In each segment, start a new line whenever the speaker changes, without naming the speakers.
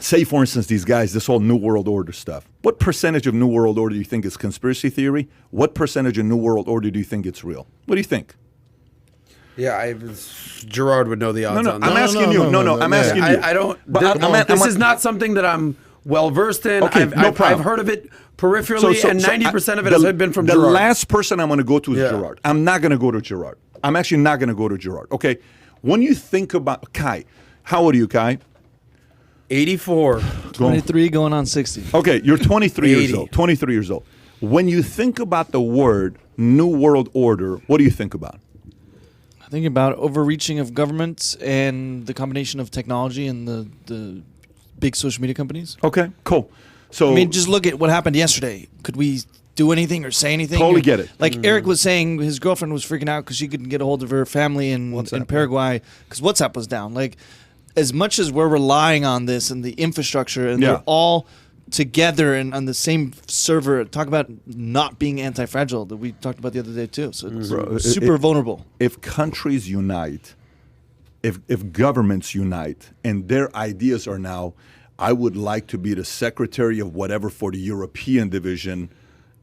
say, for instance, these guys, this whole New World Order stuff. What percentage of New World Order do you think is conspiracy theory? What percentage of New World Order do you think it's real? What do you think?
Yeah, Gerard would know the odds on that.
I'm asking you. I'm asking you.
I don't. This is not something that I'm well versed in.
Okay,
I've heard of it peripherally, and 90% of it has been from Gerard.
The last person I'm going to go to is Gerard. I'm not going to go to Gerard. I'm actually not going to go to Gerard. Okay, when you think about Kai, how old are you, Kai?
84.
23 going on 60.
Okay, you're 23 years old. 23 years old. When you think about the word New World Order, what do you think about?
I think about overreaching of governments and the combination of technology and the big social media companies.
Okay, cool. So
I mean, just look at what happened yesterday. Could we do anything or say anything?
Totally get it.
Like Eric was saying, his girlfriend was freaking out because she couldn't get a hold of her family in Paraguay because WhatsApp was down. Like, as much as we're relying on this and the infrastructure, and they're all together and on the same server, talk about not being anti-fragile that we talked about the other day too. So it's super vulnerable.
If countries unite, if governments unite, and their ideas are now, I would like to be the secretary of whatever for the European division,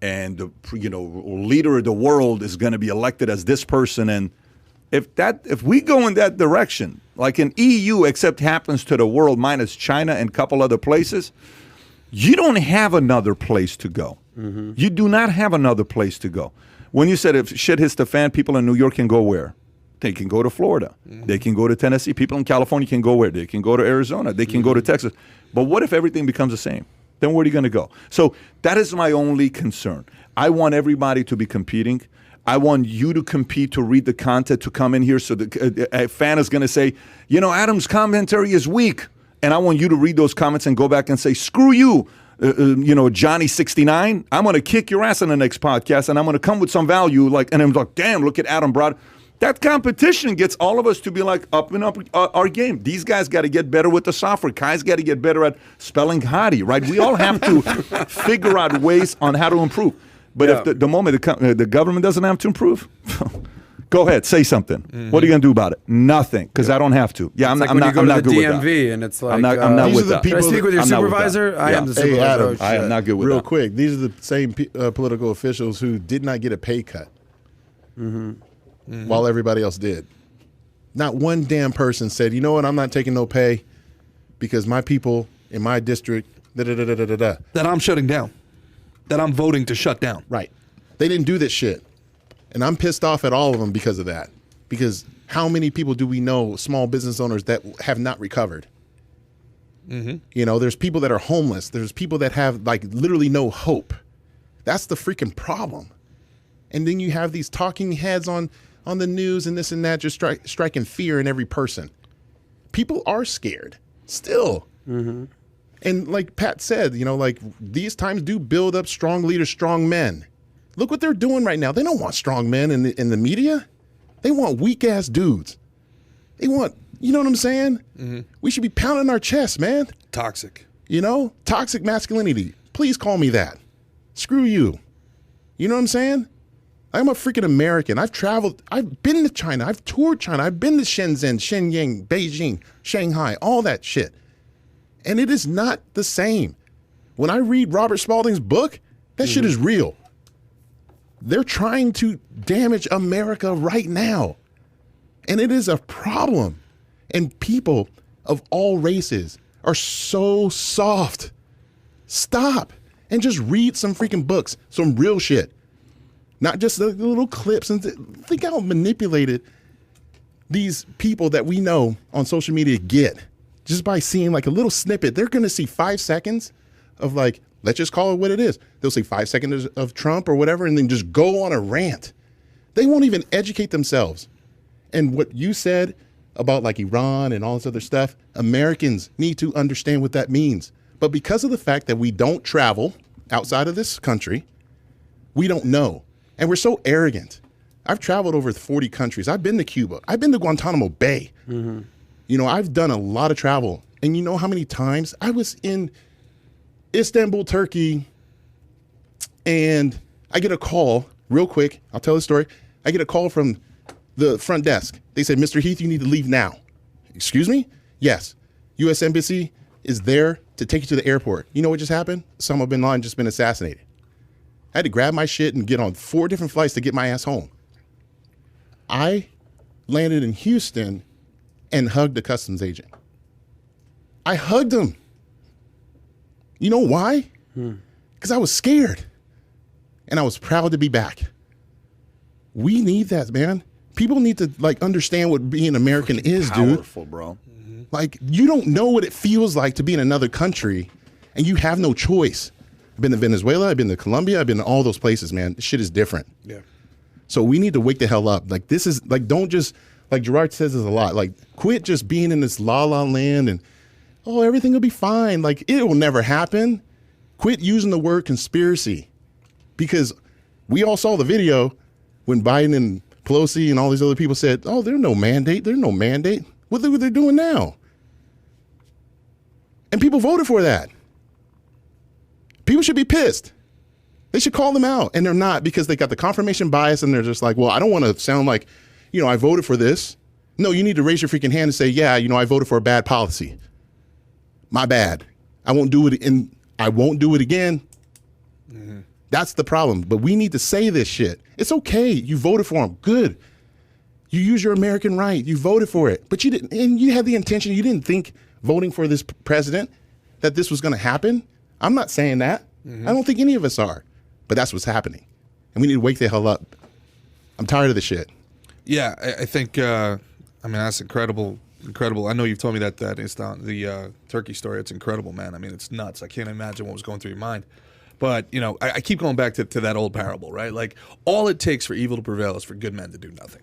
and the leader of the world is going to be elected as this person, and if we go in that direction, like an EU, except happens to the world minus China and a couple other places, you don't have another place to go. Mm-hmm. You do not have another place to go. When you said if shit hits the fan, people in New York can go where? They can go to Florida. Mm-hmm. They can go to Tennessee. People in California can go where? They can go to Arizona. They can go to Texas. But what if everything becomes the same? Then where are you going to go? So that is my only concern. I want everybody to be competing. I want you to compete, to read the content, to come in here. So a fan is going to say, Adam's commentary is weak. And I want you to read those comments and go back and say, screw you, Johnny 69. I'm going to kick your ass in the next podcast, and I'm going to come with some value. And I'm like, damn, look at Adam Broad. That competition gets all of us to be like up our game. These guys got to get better with the software. Kai's got to get better at spelling hottie, right? We all have to figure out ways on how to improve. But if the moment the government doesn't have to improve, go ahead, say something. Mm-hmm. What are you going to do about it? Nothing, because I don't have to. Yeah, I'm not good with that.
When you go to the DMV and it's like,
I'm not with that.
Can I speak with your supervisor? I am the supervisor.
Hey, Adam,
I am not good with that.
Real quick, these are the same political officials who did not get a pay cut while everybody else did. Not one damn person said, you know what, I'm not taking no pay because my people in my district,
that I'm shutting down. That I'm voting to shut down.
Right. They didn't do this shit. And I'm pissed off at all of them because of that. Because how many people do we know, small business owners, that have not recovered? Mm-hmm. There's people that are homeless. There's people that have literally no hope. That's the freaking problem. And then you have these talking heads on the news and this and that, just striking fear in every person. People are scared still. Mm-hmm. And like Pat said, these times do build up strong leaders, strong men. Look what they're doing right now. They don't want strong men in the media. They want weak ass dudes. They want, you know what I'm saying? Mm-hmm. We should be pounding our chests, man.
Toxic.
Toxic masculinity. Please call me that. Screw you. You know what I'm saying? I'm a freaking American. I've traveled. I've been to China. I've toured China. I've been to Shenzhen, Shenyang, Beijing, Shanghai, all that shit. And it is not the same. When I read Robert Spalding's book, that shit is real. They're trying to damage America right now. And it is a problem. And people of all races are so soft. Stop and just read some freaking books, some real shit. Not just the little clips. And think how manipulated these people that we know on social media get. Just by seeing a little snippet, they're going to see 5 seconds of let's just call it what it is. They'll see 5 seconds of Trump or whatever, and then just go on a rant. They won't even educate themselves. And what you said about Iran and all this other stuff, Americans need to understand what that means. But because of the fact that we don't travel outside of this country, we don't know. And we're so arrogant. I've traveled over 40 countries. I've been to Cuba. I've been to Guantanamo Bay. Mm-hmm. I've done a lot of travel. And you know how many times I was in Istanbul, Turkey, and I get a call real quick. I'll tell the story. I get a call from the front desk. They said, Mr. Heath, you need to leave now. Excuse me? Yes. U.S. Embassy, is there to take you to the airport. You know what just happened? Osama bin Laden just been assassinated. I had to grab my shit and get on 4 different flights to get my ass home. I landed in Houston and hugged the customs agent. I hugged him. You know why? Because I was scared. And I was proud to be back. We need that, man. People need to understand what being American is, dude.
Powerful, bro.
Like, you don't know what it feels like to be in another country and you have no choice. I've been to Venezuela, I've been to Colombia, I've been to all those places, man. This shit is different.
Yeah.
So we need to wake the hell up. Like, this is, don't just, Gerard says this a lot, quit just being in this la-la land and, everything will be fine. It will never happen. Quit using the word conspiracy. Because we all saw the video when Biden and Pelosi and all these other people said, there's no mandate. There's no mandate. What are they doing now? And people voted for that. People should be pissed. They should call them out. And they're not, because they got the confirmation bias and they're just like, well, I don't want to sound like, I voted for this. No, you need to raise your freaking hand and say, yeah, I voted for a bad policy. My bad. I won't do it I won't do it again. Mm-hmm. That's the problem. But we need to say this shit. It's okay. You voted for him. Good. You use your American right. You voted for it. But you didn't, and you had the intention. You didn't think voting for this president that this was going to happen. I'm not saying that. Mm-hmm. I don't think any of us are. But that's what's happening. And we need to wake the hell up. I'm tired of the shit.
Yeah, I think, that's incredible. Incredible. I know you've told me that it's the Turkey story. It's incredible, man. I mean, it's nuts. I can't imagine what was going through your mind. But, I keep going back to that old parable, right? Like, all it takes for evil to prevail is for good men to do nothing.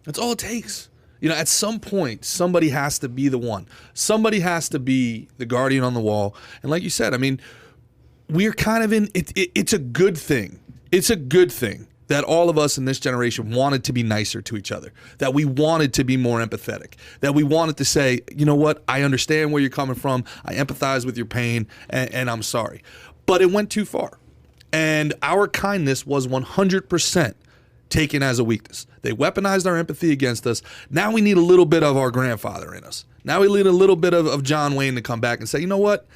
That's all it takes. At some point, somebody has to be the one. Somebody has to be the guardian on the wall. And like you said, we're kind of in, it's a good thing. It's a good thing that all of us in this generation wanted to be nicer to each other, that we wanted to be more empathetic, that we wanted to say, you know what, I understand where you're coming from, I empathize with your pain, and I'm sorry. But it went too far. And our kindness was 100% taken as a weakness. They weaponized our empathy against us. Now we need a little bit of our grandfather in us. Now we need a little bit of John Wayne to come back and say, you know what?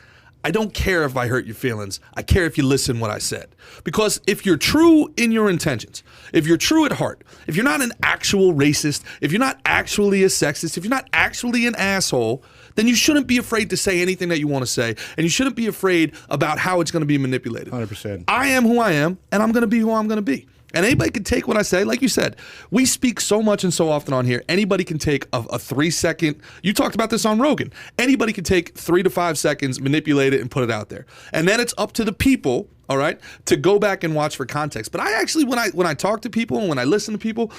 I don't care if I hurt your feelings. I care if you listen what I said. Because if you're true in your intentions, if you're true at heart, if you're not an actual racist, if you're not actually a sexist, if you're not actually an asshole, then you shouldn't be afraid to say anything that you want to say. And you shouldn't be afraid about how it's going to be manipulated.
100%.
I am who I am, and I'm going to be who I'm going to be. And anybody can take what I say. Like you said, we speak so much and so often on here. Anybody can take a 3-second. You talked about this on Rogan. Anybody can take 3 to 5 seconds, manipulate it, and put it out there. And then it's up to the people, all right, to go back and watch for context. But I actually, when I talk to people and when I listen to people,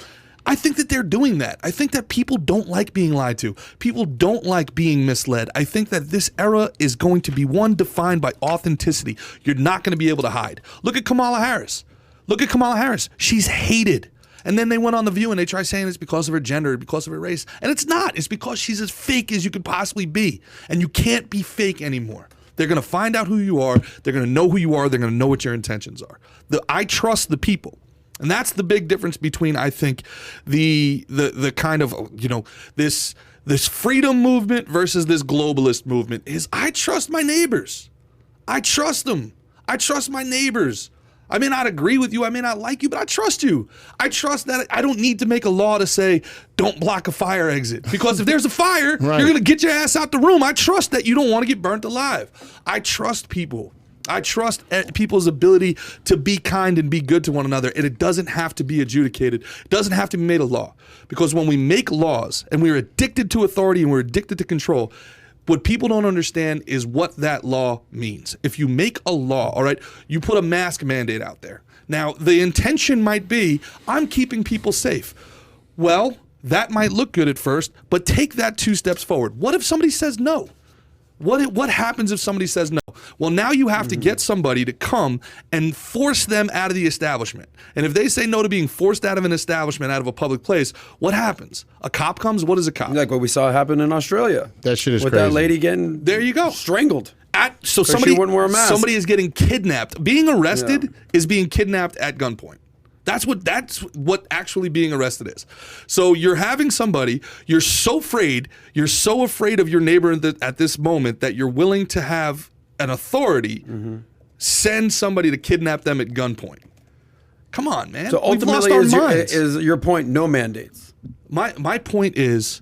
I think that they're doing that. I think that people don't like being lied to. People don't like being misled. I think that this era is going to be one defined by authenticity. You're not going to be able to hide. Look at Kamala Harris. She's hated. And then they went on The View and they try saying it's because of her gender, because of her race. And it's not. It's because she's as fake as you could possibly be. And you can't be fake anymore. They're going to find out who you are. They're going to know who you are. They're going to know what your intentions are. I trust the people. And that's the big difference between, I think, the kind of, this freedom movement versus this globalist movement is I trust my neighbors. I trust them. I trust my neighbors. I may not agree with you, I may not like you, but I trust you. I trust that I don't need to make a law to say, don't block a fire exit. Because if there's a fire, right, you're going to get your ass out the room. I trust that you don't want to get burnt alive. I trust people. I trust people's ability to be kind and be good to one another. And it doesn't have to be adjudicated. It doesn't have to be made a law. Because when we make laws and we're addicted to authority and we're addicted to control, what people don't understand is what that law means. If you make a law, all right, you put a mask mandate out there. Now, the intention might be, I'm keeping people safe. Well, that might look good at first, but take that 2 steps forward. What if somebody says no? What happens if somebody says no? Well, now you have to get somebody to come and force them out of the establishment. And if they say no to being forced out of an establishment, out of a public place, what happens? A cop comes? What is a cop?
Like what we saw happen in Australia.
That shit is
with
crazy.
With that lady getting
there you go.
Strangled.
Somebody
wouldn't wear a mask.
Somebody is getting kidnapped. Being arrested is being kidnapped at gunpoint. That's what actually being arrested is. So you're having somebody, you're so afraid of your neighbor at this moment that you're willing to have an authority send somebody to kidnap them at gunpoint. Come on, man.
So ultimately, is your point no mandates?
My point is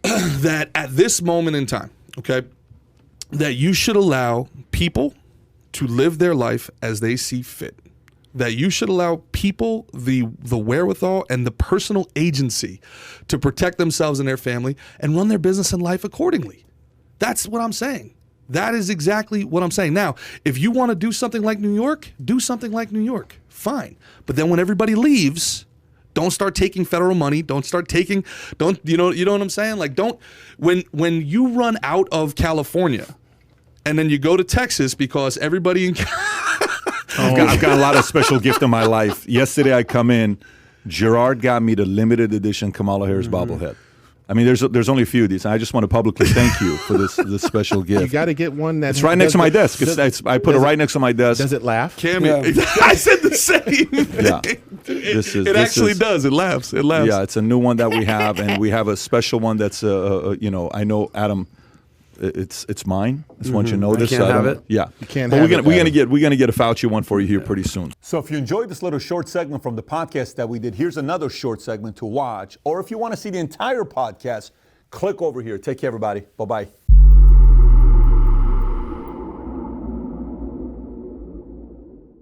that at this moment in time, okay, that you should allow people to live their life as they see fit. That you should allow people the wherewithal and the personal agency to protect themselves and their family and run their business and life accordingly. That's what I'm saying. That is exactly what I'm saying. Now, if you want to do something like New York, do something like New York. Fine. But then when everybody leaves, don't start taking federal money. You know what I'm saying? Like, when you run out of California and then you go to Texas because everybody in
I've got a lot of special gift in my life. Yesterday I come in, Gerard got me the limited edition Kamala Harris bobblehead. I mean, there's only a few of these. And I just want to publicly thank you for this special gift.
You got to get one that's
right next to my desk. I put it right next to my desk.
Does it laugh?
I said the same thing.
Yeah.
It actually does. It laughs. It laughs.
Yeah, it's a new one that we have, and we have a special one that's I know Adam. It's mine. I just want you to know this.
I can't have it.
Yeah,
you can't.
But
have
we're gonna get a Fauci one for you here pretty soon. So if you enjoyed this little short segment from the podcast that we did, here's another short segment to watch. Or if you want to see the entire podcast, click over here. Take care, everybody. Bye bye.